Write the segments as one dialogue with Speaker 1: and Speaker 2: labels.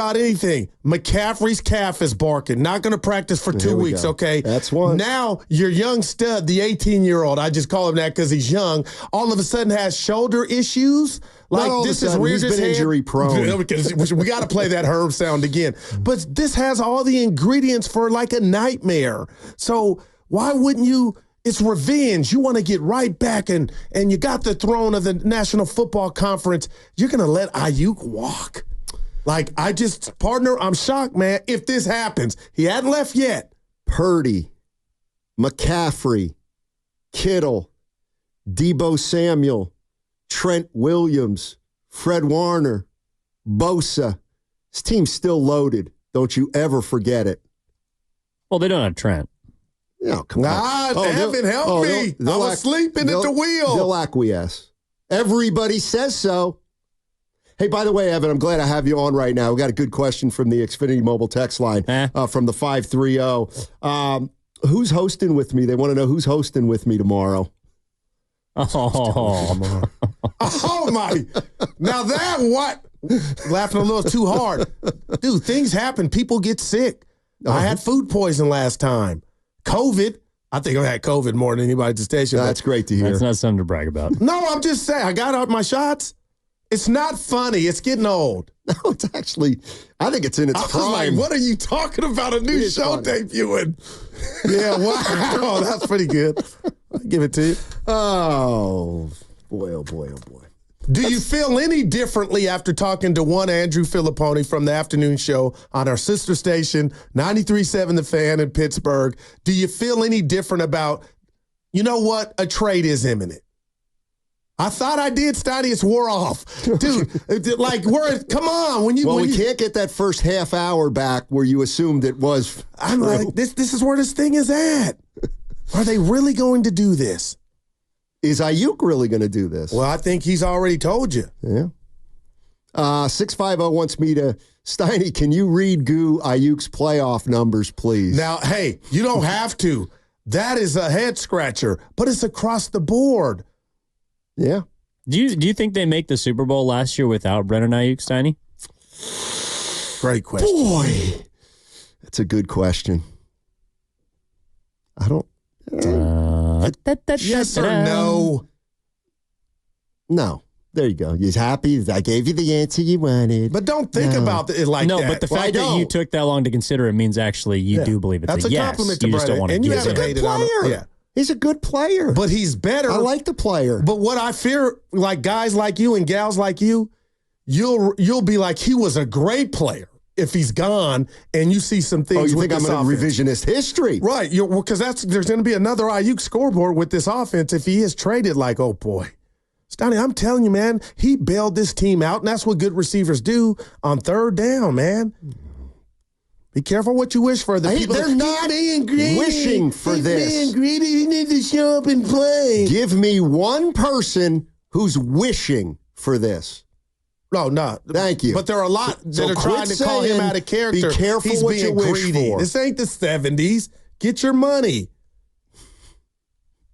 Speaker 1: about anything. McCaffrey's calf is barking. Not going to practice for 2 weeks, okay?
Speaker 2: That's one.
Speaker 1: Now, your young stud, the 18-year-old, I just call him that because he's young, all of a sudden has shoulder issues.
Speaker 2: Like, this is weird. He's been injury prone.
Speaker 1: We got to play that Herb sound again. But this has all the ingredients for like a nightmare. So why wouldn't you? It's revenge. You want to get right back, and you got the throne of the National Football Conference. You're going to let Aiyuk walk? Like, partner, I'm shocked, man, if this happens. He hadn't left yet.
Speaker 2: Purdy, McCaffrey, Kittle, Deebo Samuel, Trent Williams, Fred Warner, Bosa. This team's still loaded. Don't you ever forget it.
Speaker 3: Well, they don't have Trent.
Speaker 2: No, come on.
Speaker 1: Evan, help me. I was sleeping at the wheel.
Speaker 2: They'll acquiesce. Everybody says so. Hey, by the way, Evan, I'm glad I have you on right now. We got a good question from the Xfinity Mobile text line from the 530. Who's hosting with me? They want to know who's hosting with me tomorrow.
Speaker 1: Oh my. Now that what? Laughing a little too hard. Dude, things happen. People get sick. I had food poison last time. COVID. I think I had COVID more than anybody at the station.
Speaker 2: That's great to hear.
Speaker 3: That's not something to brag about.
Speaker 1: No, I'm just saying. I got out my shots. It's not funny. It's getting old.
Speaker 2: No, it's actually, I think it's in its prime.
Speaker 1: I was like, what are you talking about? A new show debuting. Yeah, wow. That's pretty good. I'll give it to you.
Speaker 2: Oh, boy, oh, boy, oh, boy.
Speaker 1: Do you feel any differently after talking to one Andrew Filipponi from the afternoon show on our sister station, 93.7 The Fan in Pittsburgh? Do you feel any different about, you know what, a trade is imminent? I thought I did, Steiny. It's wore off. Dude, like, come on.
Speaker 2: We can't get that first half hour back where you assumed it was
Speaker 1: I'm
Speaker 2: true.
Speaker 1: like, this is where this thing is at. Are they really going to do this?
Speaker 2: Is Aiyuk really going to do this?
Speaker 1: Well, I think he's already told you.
Speaker 2: Yeah. 650 wants me to, Steiny, can you read Aiyuk's playoff numbers, please?
Speaker 1: Now, hey, you don't have to. That is a head scratcher, but it's across the board.
Speaker 2: Yeah.
Speaker 3: Do you think they make the Super Bowl last year without Brandon Aiyuk, Steiny?
Speaker 1: Great question.
Speaker 2: Boy, that's a good question. I don't.
Speaker 1: Yes or no?
Speaker 2: No. There you go. You're happy. I gave you the answer you wanted.
Speaker 1: But don't think about it like that.
Speaker 3: No, but the fact that you took that long to consider it means actually you do believe it's
Speaker 1: That's a
Speaker 3: yes.
Speaker 1: compliment to
Speaker 3: You just
Speaker 1: Brandon.
Speaker 3: don't want to
Speaker 1: And you
Speaker 3: give
Speaker 1: haven't
Speaker 3: it.
Speaker 1: hated on him. Yeah.
Speaker 2: He's a good player.
Speaker 1: But he's better.
Speaker 2: I like the player.
Speaker 1: But what I fear, like guys like you and gals like you, you'll be like, he was a great player if he's gone and you see some things.
Speaker 2: Oh, you
Speaker 1: with
Speaker 2: think I'm
Speaker 1: this
Speaker 2: in revisionist history?
Speaker 1: Right. Because there's going to be another Aiyuk scoreboard with this offense if he is traded. Like, oh boy. Steiny, I'm telling you, man, he bailed this team out, and that's what good receivers do on third down, man. Be careful what you wish for.
Speaker 2: They're not wishing for this.
Speaker 1: Being greedy, you need to show up and play.
Speaker 2: Give me one person who's wishing for this.
Speaker 1: No.
Speaker 2: Thank you.
Speaker 1: But there are a lot that are trying to call him out of character.
Speaker 2: Be careful
Speaker 1: He's
Speaker 2: what
Speaker 1: being
Speaker 2: you wish
Speaker 1: greedy.
Speaker 2: for.
Speaker 1: This ain't the 70s. Get your money.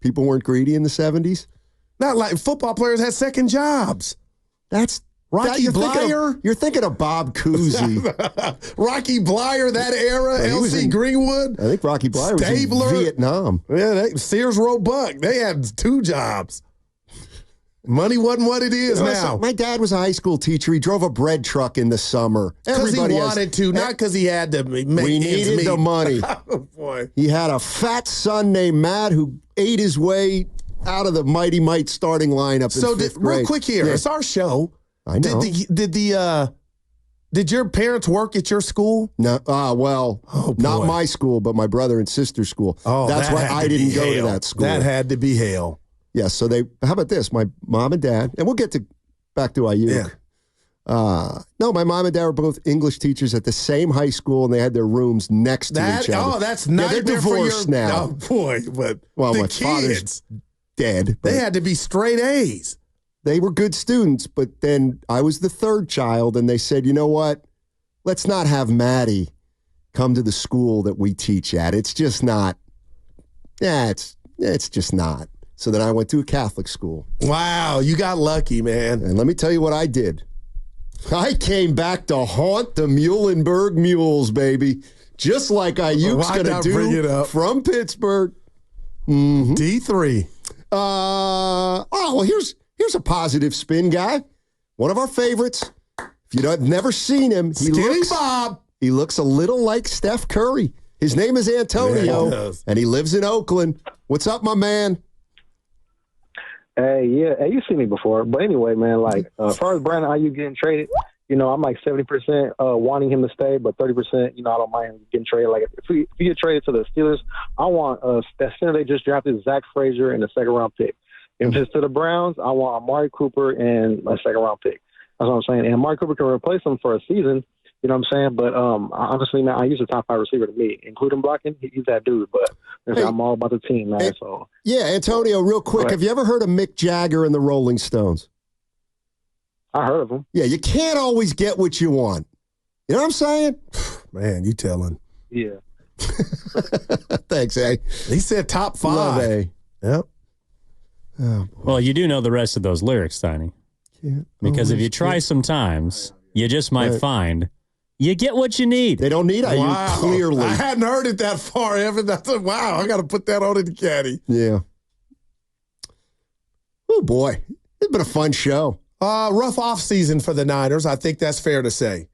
Speaker 2: People weren't greedy in the 70s?
Speaker 1: Not like football players had second jobs.
Speaker 2: That's
Speaker 1: Rocky Blyer.
Speaker 2: You're thinking of Bob Cousy.
Speaker 1: Rocky Blyer, that era. L.C. Greenwood.
Speaker 2: I think Rocky Blyer
Speaker 1: Stabler.
Speaker 2: was in Vietnam.
Speaker 1: Yeah, Sears Roebuck. They had 2 jobs. Money wasn't what it is now.
Speaker 2: My dad was a high school teacher. He drove a bread truck in the summer.
Speaker 1: Because he wanted to, not because he had to make
Speaker 2: We needed the money.
Speaker 1: Oh, boy.
Speaker 2: He had a fat son named Matt who ate his way out of the Mighty Might starting lineup in fifth grade.
Speaker 1: Real quick here, it's our show.
Speaker 2: I know.
Speaker 1: Did your parents work at your school?
Speaker 2: No, not my school, but my brother and sister's school.
Speaker 1: Oh,
Speaker 2: that's why I didn't go to that school.
Speaker 1: That had to be hell.
Speaker 2: Yeah, so how about this? My mom and dad, and we'll get back to Aiyuk.
Speaker 1: Yeah.
Speaker 2: No, my mom and dad were both English teachers at the same high school, and they had their rooms next to each other.
Speaker 1: Oh, that's not.
Speaker 2: They're divorced now.
Speaker 1: Oh, boy, but
Speaker 2: well,
Speaker 1: the
Speaker 2: my
Speaker 1: kids,
Speaker 2: father's dead.
Speaker 1: They had to be straight A's.
Speaker 2: They were good students, but then I was the third child, and they said, you know what? Let's not have Maddie come to the school that we teach at. It's just not. Yeah, it's just not. So then I went to a Catholic school.
Speaker 1: Wow, you got lucky, man.
Speaker 2: And let me tell you what I did. I came back to haunt the Muhlenberg Mules, baby. Just like Aiyuk's going to do from Pittsburgh.
Speaker 1: Mm-hmm. D3.
Speaker 2: Well, here's a positive spin guy. One of our favorites. If you've never seen him, he looks a little like Steph Curry. His name is Antonio, and he lives in Oakland. What's up, my man?
Speaker 4: Hey, yeah. Hey, you've seen me before. But anyway, man, like, as far as Brandon Aiyuk getting traded, I'm like 70% wanting him to stay, but 30%, I don't mind him getting traded. Like, if we get traded to the Steelers, I want that center they just drafted, Zach Frazier, and a second-round pick. If it's to the Browns, I want Amari Cooper and a second-round pick. That's what I'm saying. And Amari Cooper can replace him for a season, you know what I'm saying? But honestly, man, Aiyuk's a top 5 receiver to me, including blocking. He's that dude. But I'm all about the team, man. So
Speaker 2: yeah, Antonio, real quick, have you ever heard of Mick Jagger and the Rolling Stones?
Speaker 4: I heard of him.
Speaker 2: Yeah, you can't always get what you want. You know what I'm saying?
Speaker 1: Man, you telling.
Speaker 4: Yeah.
Speaker 2: Thanks, A.
Speaker 1: He said top 5.
Speaker 2: Love A.
Speaker 1: Yep.
Speaker 3: Oh, well, you do know the rest of those lyrics, Steiny. Because if you try sometimes, you just might find you get what you need.
Speaker 2: They don't need Aiyuk, clearly.
Speaker 1: I hadn't heard it that far, Evan. I thought, wow, I got to put that on in the caddy.
Speaker 2: Yeah. Oh, boy. It's been a fun show.
Speaker 1: Rough offseason for the Niners. I think that's fair to say.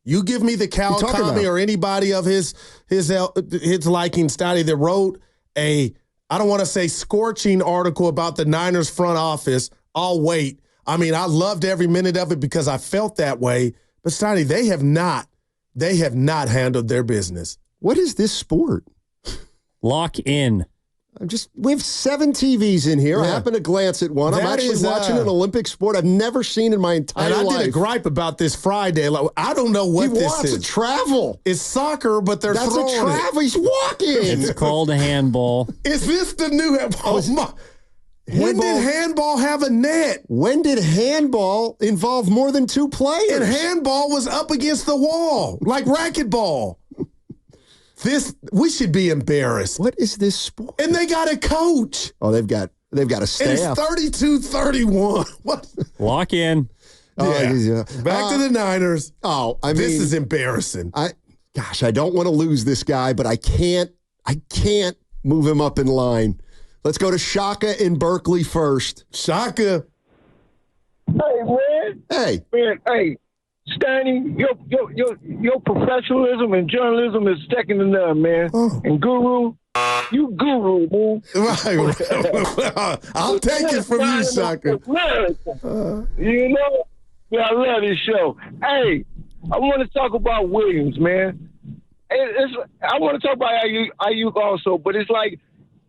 Speaker 1: You give me the Cal Tommy or anybody of his liking, Steiny, that wrote I don't want to say scorching article about the Niners front office. I'll wait. I mean, I loved every minute of it because I felt that way. But Steiny, they have not handled their business.
Speaker 2: What is this sport?
Speaker 3: Lock in.
Speaker 2: We have 7 TVs in here. Yeah. I happen to glance at one. I'm actually watching an Olympic sport I've never seen in my entire life.
Speaker 1: And I did a gripe about this Friday. Like, I don't know what this is.
Speaker 2: He wants to travel.
Speaker 1: It's soccer, but they're throwing
Speaker 2: That's a travel. He's walking.
Speaker 3: It's called a handball.
Speaker 1: Is this the new handball? When did handball have a net?
Speaker 2: When did handball involve more than 2 players?
Speaker 1: And handball was up against the wall, like racquetball. We should be embarrassed.
Speaker 2: What is this sport?
Speaker 1: And they got a coach.
Speaker 2: Oh, they've got a staff.
Speaker 1: And it's 32-31. What?
Speaker 3: Lock in.
Speaker 2: Yeah.
Speaker 1: Back to the Niners.
Speaker 2: This
Speaker 1: is embarrassing.
Speaker 2: I don't want to lose this guy, but I can't move him up in line. Let's go to Shaka in Berkeley first.
Speaker 1: Shaka.
Speaker 5: Hey, man.
Speaker 2: Hey.
Speaker 5: Man, hey. Steiny, your professionalism and journalism is second to none, man. Oh. And Guru, you guru, man.
Speaker 1: Right. I'll take it from you, Shaka.
Speaker 5: I love this show. Hey, I want to talk about Williams, man. I want to talk about Aiyuk also, but it's like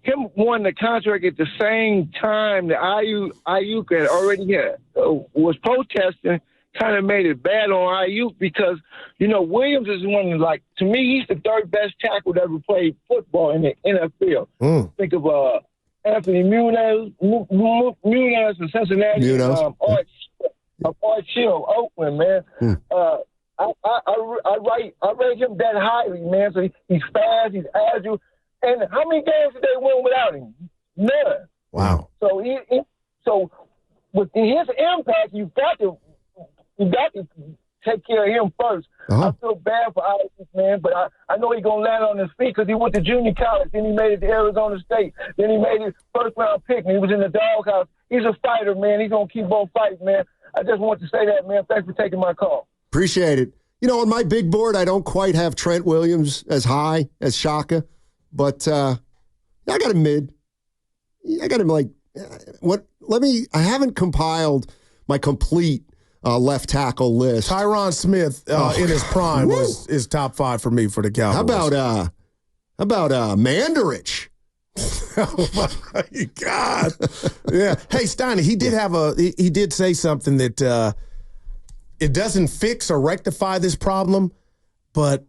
Speaker 5: him wanting the contract at the same time that Aiyuk had already was protesting. Kind of made it bad on Aiyuk because, Williams is one of, like, to me, he's the 3rd best tackle that ever played football in the NFL. Think of Anthony Muniz in Cincinnati, Art Shield, Oakland, man. I rate him that highly, man. So he's fast, he's agile. And how many games did they win without him? None.
Speaker 1: Wow.
Speaker 5: So so with his impact, you got to take care of him first. I feel bad for Aiyuk, man, but I know he's going to land on his feet because he went to junior college, then he made it to Arizona State, then he made his first-round pick, and he was in the doghouse. He's a fighter, man. He's going to keep on fighting, man. I just want to say that, man. Thanks for taking my call.
Speaker 2: Appreciate it. On my big board, I don't quite have Trent Williams as high as Shaka, but I got him mid. I got him I haven't compiled my complete left tackle list.
Speaker 1: Tyron Smith in his prime is top 5 for me for the Cowboys.
Speaker 2: How about Mandarich?
Speaker 1: Oh my God! Yeah. Hey, Steiny, he did say something that it doesn't fix or rectify this problem, but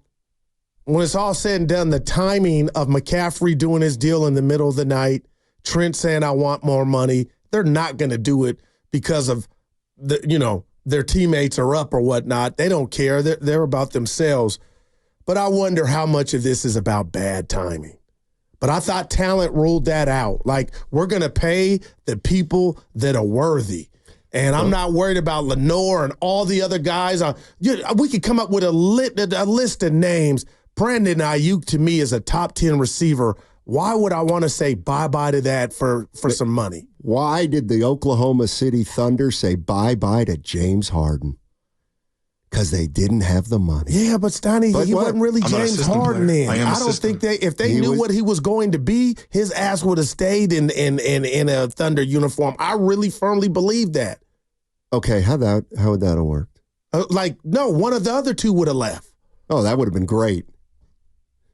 Speaker 1: when it's all said and done, the timing of McCaffrey doing his deal in the middle of the night, Trent saying I want more money, they're not going to do it because of their teammates are up or whatnot. They don't care. They're about themselves. But I wonder how much of this is about bad timing. But I thought talent ruled that out. Like, we're going to pay the people that are worthy. And I'm not worried about Lenore and all the other guys. We could come up with a list of names. Brandon Aiyuk, to me, is a top 10 receiver. Why would I want to say bye-bye to that for some money?
Speaker 2: Why did the Oklahoma City Thunder say bye-bye to James Harden? Because they didn't have the money.
Speaker 1: Yeah, but Steiny, he wasn't really James Harden then. I don't think if they knew what he was going to be, his ass would have stayed in a Thunder uniform. I really firmly believe that.
Speaker 2: Okay, how would that have worked?
Speaker 1: No, one of the other two would have left.
Speaker 2: Oh, that would have been great.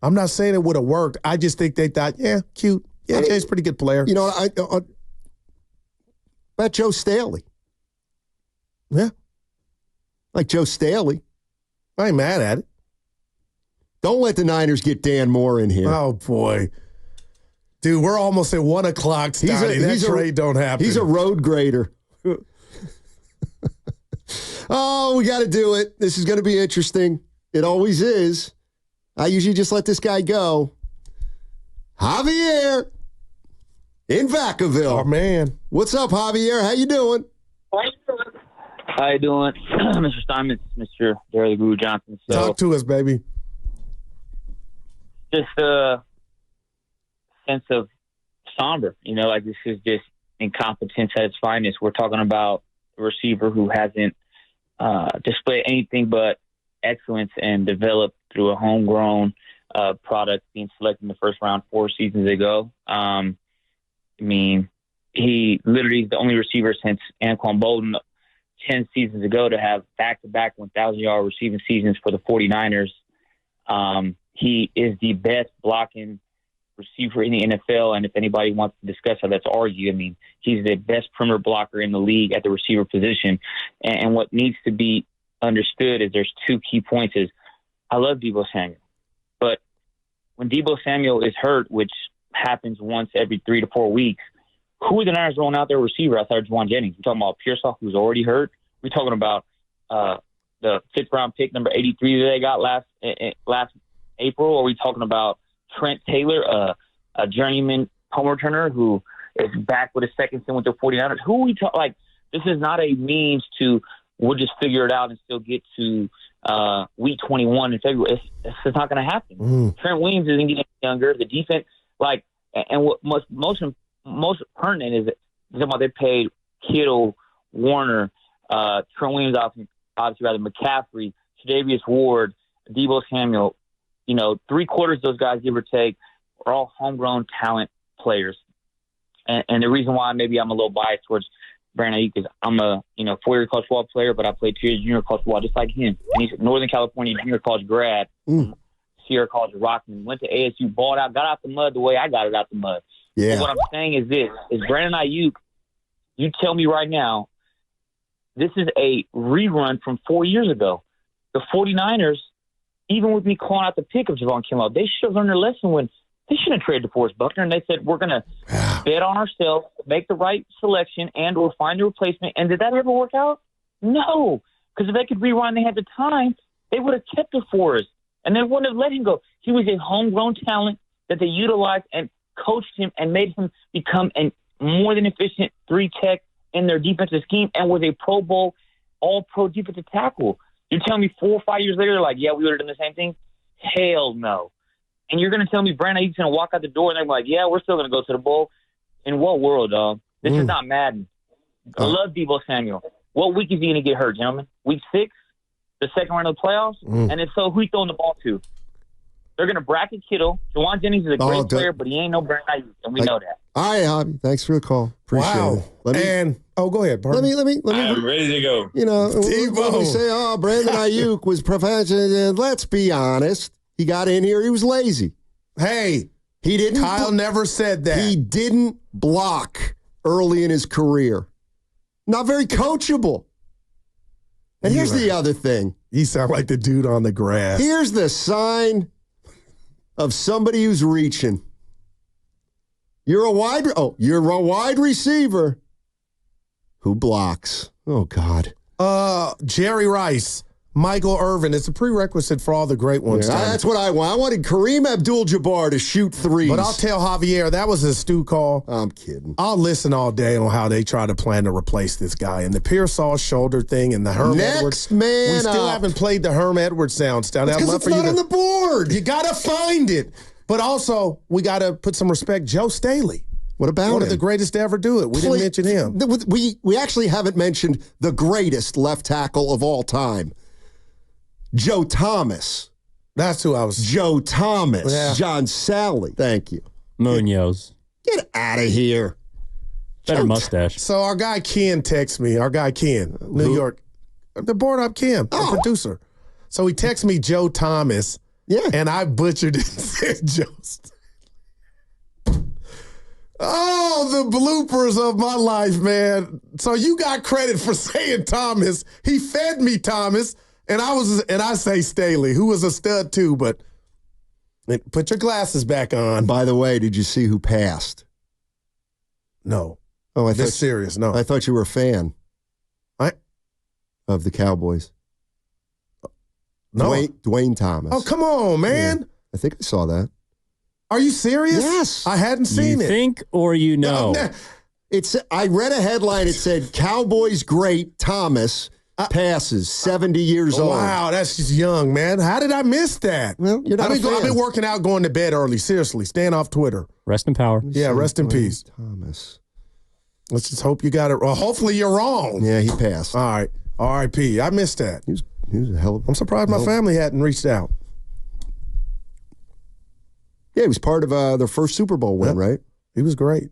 Speaker 1: I'm not saying it would have worked. I just think they thought, yeah, cute. Yeah, Jay's a pretty good player.
Speaker 2: You know, I bet Joe Staley.
Speaker 1: Yeah.
Speaker 2: Like Joe Staley.
Speaker 1: I ain't mad at it.
Speaker 2: Don't let the Niners get Dan Moore in here.
Speaker 1: Oh, boy. Dude, we're almost at 1 o'clock, Steiny. That trade don't happen.
Speaker 2: He's a road grader. Oh, we got to do it. This is going to be interesting. It always is. I usually just let this guy go. Javier in Vacaville.
Speaker 1: Oh, man.
Speaker 2: What's up, Javier? How you doing?
Speaker 6: How you doing, Mr. Steinmetz, Mr. Steiny Guru Johnson? So,
Speaker 1: talk to us, baby.
Speaker 6: Just a sense of somber. You know, like this is just incompetence at its finest. We're talking about a receiver who hasn't displayed anything but excellence and developed through a homegrown product being selected in the first round 4 seasons ago. I mean, he literally is the only receiver since Anquan Bolden 10 seasons ago to have back-to-back 1,000-yard receiving seasons for the 49ers. He is the best blocking receiver in the NFL, and if anybody wants to discuss how that's argued, I mean, he's the best perimeter blocker in the league at the receiver position. And what needs to be understood is there's 2 key points is I love Deebo Samuel, but when Deebo Samuel is hurt, which happens once every 3 to 4 weeks, who are the Niners rolling out their receiver outside of Juwan Jennings? We're talking about Pearsall, who's already hurt. We're talking about the 5th-round pick, number 83 that they got last April. Or are we talking about Trent Taylor, a journeyman home returner who is back with a second stint with the 49ers? Who are we talking? Like, this is not a means to we'll just figure it out and still get to week 21 in February. It's just not going to happen. Trent Williams isn't getting younger. The defense, and what most pertinent is that they paid Kittle, Warner, Trent Williams, obviously rather McCaffrey, Tre'Davious Ward, Deebo Samuel. You know, 3/4 of those guys, give or take, are all homegrown talent players. And the reason why maybe I'm a little biased towards Brandon Aiyuk is I'm a 4-year college football player, but I played 2 years junior college football just like him. And he's a Northern California junior college grad, Sierra College of Rockman, went to ASU, balled out, got out the mud the way I got it out the mud.
Speaker 2: Yeah.
Speaker 6: So what I'm saying is this, is Brandon Aiyuk, you tell me right now, this is a rerun from 4 years ago. The 49ers, even with me calling out the pick of Javon Kinlaw, they should have learned their lesson when they shouldn't have traded DeForest Buckner, and they said, we're going to bet on ourselves, make the right selection, and or find a replacement. And did that ever work out? No, because if they could rewind, they had the time, they would have kept DeForest, and they wouldn't have let him go. He was a homegrown talent that they utilized and coached him and made him become a more than efficient 3-tech in their defensive scheme and was a Pro Bowl, all-pro defensive tackle. You're telling me 4 or 5 years later, like, yeah, we would have done the same thing? Hell no. And you're going to tell me Brandon Aiyuk's going to walk out the door and they're like, yeah, we're still going to go to the bowl? In what world, dog? This is not Madden. I love Deebo Samuel. What week is he going to get hurt, gentlemen? Week 6? The second round of the playoffs? And if so, who he throwing the ball to? They're going to bracket Kittle. Juwan Jennings is a great player, but he ain't no Brandon Aiyuk, and we know that.
Speaker 2: All right, Hobby. Thanks for the call. Appreciate it.
Speaker 1: Go ahead.
Speaker 2: Let me.
Speaker 7: I'm ready to go.
Speaker 2: You know, when we say, Brandon Aiyuk was professional, let's be honest. He got in here. He was lazy.
Speaker 1: Hey,
Speaker 2: he didn't.
Speaker 1: Kyle never said that.
Speaker 2: He didn't block early in his career. Not very coachable. And here's the other thing.
Speaker 1: You sound like the dude on the grass.
Speaker 2: Here's the sign of somebody who's reaching. You're a wide receiver who blocks. Oh, God.
Speaker 1: Jerry Rice. Michael Irvin. It's a prerequisite for all the great ones.
Speaker 2: Yeah, that's what I want. I wanted Kareem Abdul-Jabbar to shoot threes.
Speaker 1: But I'll tell Javier, that was a stew call.
Speaker 2: I'm kidding.
Speaker 1: I'll listen all day on how they try to plan to replace this guy. And the Pearsall shoulder thing and the Herm Edwards.
Speaker 2: Man
Speaker 1: we still haven't played the Herm Edwards sound.
Speaker 2: Because it's not on the board.
Speaker 1: You got to find it. But also, we got to put some respect. Joe Staley.
Speaker 2: What about
Speaker 1: One
Speaker 2: him?
Speaker 1: of the greatest to ever do it. We didn't mention him.
Speaker 2: We actually haven't mentioned the greatest left tackle of all time. Joe Thomas.
Speaker 1: That's who I was.
Speaker 2: Joe Thomas.
Speaker 1: Yeah.
Speaker 2: John Sally. Thank you.
Speaker 3: Munoz.
Speaker 2: Get out of here.
Speaker 3: Better mustache.
Speaker 1: So our guy Ken texts me. Our guy Ken, New York. The board up Ken, the producer. So he texts me Joe Thomas.
Speaker 2: Yeah.
Speaker 1: And I butchered it and said Joe. Oh, the bloopers of my life, man. So you got credit for saying Thomas. He fed me Thomas. And I say Staley, who was a stud too, but put your glasses back on.
Speaker 2: By the way, did you see who passed?
Speaker 1: No.
Speaker 2: Oh,
Speaker 1: This serious, no.
Speaker 2: I thought you were a fan of the Cowboys.
Speaker 1: No.
Speaker 2: Dwayne Thomas.
Speaker 1: Oh, come on, man.
Speaker 2: Yeah, I think I saw that.
Speaker 1: Are you serious?
Speaker 2: Yes.
Speaker 1: I hadn't seen it.
Speaker 3: You think or you know?
Speaker 2: I read a headline. It said, Cowboys great Thomas passes, 70 years old.
Speaker 1: Wow, that's just young, man. How did I miss that?
Speaker 2: Well, you're not
Speaker 1: I've been working out, going to bed early. Seriously, staying off Twitter.
Speaker 3: Rest in power.
Speaker 1: Yeah, rest in peace.
Speaker 2: Thomas.
Speaker 1: Let's just hope you got it. Well, hopefully you're wrong.
Speaker 2: Yeah, he passed.
Speaker 1: All right. R.I.P. I missed that.
Speaker 2: He was a hell of.
Speaker 1: I'm surprised my family hadn't reached out.
Speaker 2: Yeah, he was part of their first Super Bowl win, right?
Speaker 1: He was great.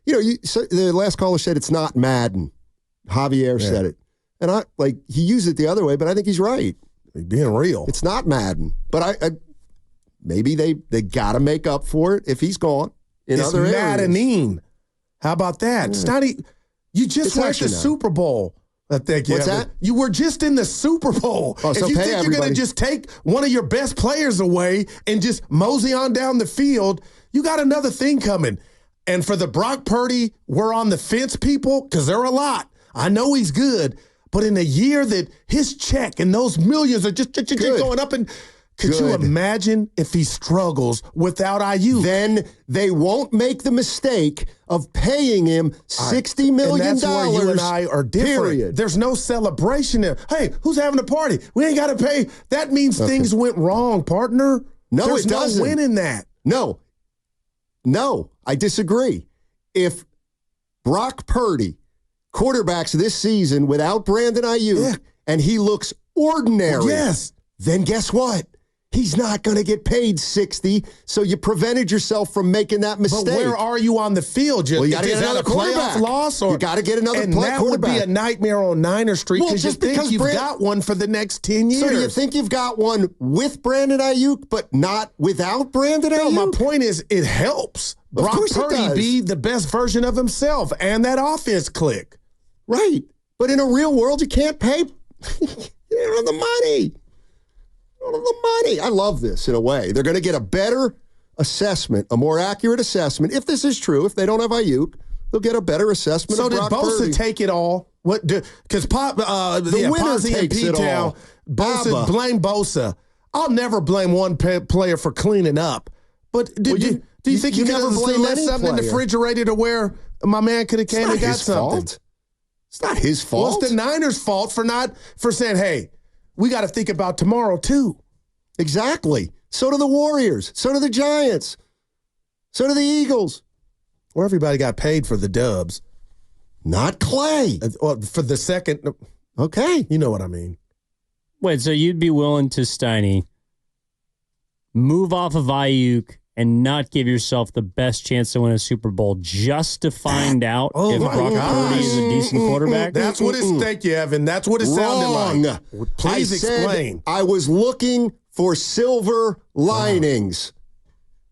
Speaker 2: Yeah. So the last caller said it's not Madden. Javier said it. And he used it the other way, but I think he's right.
Speaker 1: He's being real.
Speaker 2: It's not Madden. But I maybe they got to make up for it if he's gone in other areas. It's
Speaker 1: maddening. How about that?
Speaker 2: Yeah.
Speaker 1: Steiny, you just went to the Super Bowl. Thank you.
Speaker 2: What's that?
Speaker 1: You were just in the Super Bowl.
Speaker 2: Oh, so
Speaker 1: if you think
Speaker 2: everybody.
Speaker 1: you're going to just take one of your best players away and just mosey on down the field, you got another thing coming. And for the Brock Purdy, we're on the fence people, because there are a lot. I know he's good, but in a year that his check and those millions are just going up, and could you imagine if he struggles without Aiyuk?
Speaker 2: Then they won't make the mistake of paying him $60 million.
Speaker 1: And that's where you and I are different.
Speaker 2: Period.
Speaker 1: There's no celebration there. Hey, who's having a party? We ain't got to pay. That means things went wrong, partner.
Speaker 2: No,
Speaker 1: There's
Speaker 2: it doesn't.
Speaker 1: no win in that.
Speaker 2: No, I disagree. If Brock Purdy quarterbacks this season without Brandon Aiyuk and he looks ordinary, then guess what? He's not going to get paid 60, so you prevented yourself from making that mistake.
Speaker 1: But where are you on the field?
Speaker 2: Well, you got to get another
Speaker 1: playoff loss, or
Speaker 2: you got to get another
Speaker 1: and that
Speaker 2: quarterback.
Speaker 1: Would be a nightmare on Niner Street because you think you've got one for the next 10 years.
Speaker 2: So do you think you've got one with Brandon Aiyuk, but not without Brandon Aiyuk?
Speaker 1: No, my point is it helps Brock Purdy be the best version of himself and that offense click.
Speaker 2: Right. But in a real world, you can't pay. You don't have the money. I love this in a way. They're going to get a better assessment, a more accurate assessment. If this is true, if they don't have Aiyuk, they'll get a better assessment of Brock Purdy.
Speaker 1: So did Bosa take it all? Because
Speaker 2: the winner takes it all.
Speaker 1: Bosa, blame Bosa. I'll never blame one player for cleaning up. But do you think you could have left something in the refrigerator to where my man could have came and got something?
Speaker 2: It's not his fault.
Speaker 1: Well, it's the Niners' fault for saying, hey, we got to think about tomorrow, too.
Speaker 2: Exactly. So do the Warriors. So do the Giants. So do the Eagles.
Speaker 1: Well, everybody got paid for the dubs.
Speaker 2: Not Clay.
Speaker 1: For the second.
Speaker 2: Okay.
Speaker 1: You know what I mean.
Speaker 3: Wait, so you'd be willing to, Steiny, move off of Aiyuk and not give yourself the best chance to win a Super Bowl just to find out if Brock Purdy is a decent quarterback?
Speaker 1: That's what it's. Thank you, Evan. That's what it sounded like. Please explain.
Speaker 2: I was looking for silver linings.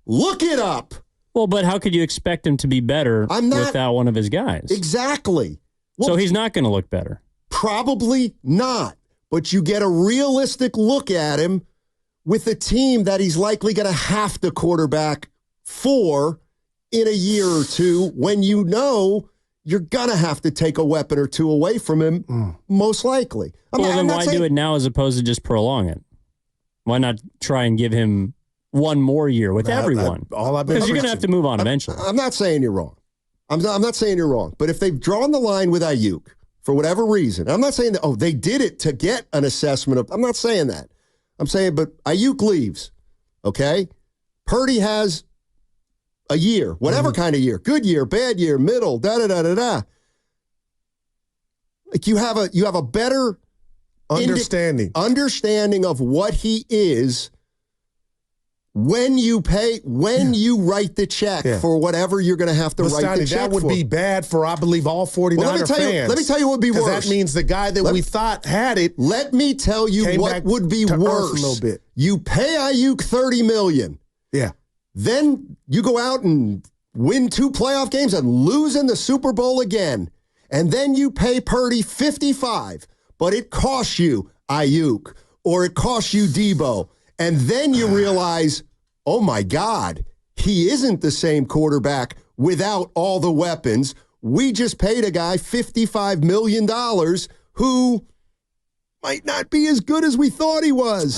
Speaker 2: Look it up.
Speaker 3: Well, but how could you expect him to be better without one of his guys?
Speaker 2: Exactly.
Speaker 3: Well, so he's not going to look better.
Speaker 2: Probably not. But you get a realistic look at him with a team that he's likely going to have to quarterback for in a year or two when you know you're going to have to take a weapon or two away from him, most likely.
Speaker 3: Then why do it now as opposed to just prolong it? Why not try and give him one more year with everyone? Because you're going to have to move on eventually.
Speaker 2: I'm not saying you're wrong. I'm not saying you're wrong. But if they've drawn the line with Aiyuk for whatever reason, I'm not saying that, they did it to get an assessment of, I'm not saying that. I'm saying, but Aiyuk leaves, okay? Purdy has a year, whatever kind of year, good year, bad year, middle, da-da-da-da-da. Like you have a better understanding of what he is when you write the check for whatever you're going to have to write the check
Speaker 1: that would
Speaker 2: for.
Speaker 1: be bad for, I believe, all 49er fans.
Speaker 2: Let me tell you what would be worse.
Speaker 1: That means the guy that we thought had it.
Speaker 2: Let me tell you what would be worse.
Speaker 1: A little bit.
Speaker 2: You pay Aiyuk $30 million.
Speaker 1: Yeah.
Speaker 2: Then you go out and win 2 playoff games and lose in the Super Bowl again. And then you pay Purdy $55, but it costs you Aiyuk or it costs you Debo. And then you realize, oh my God, he isn't the same quarterback without all the weapons. We just paid a guy $55 million who might not be as good as we thought he was.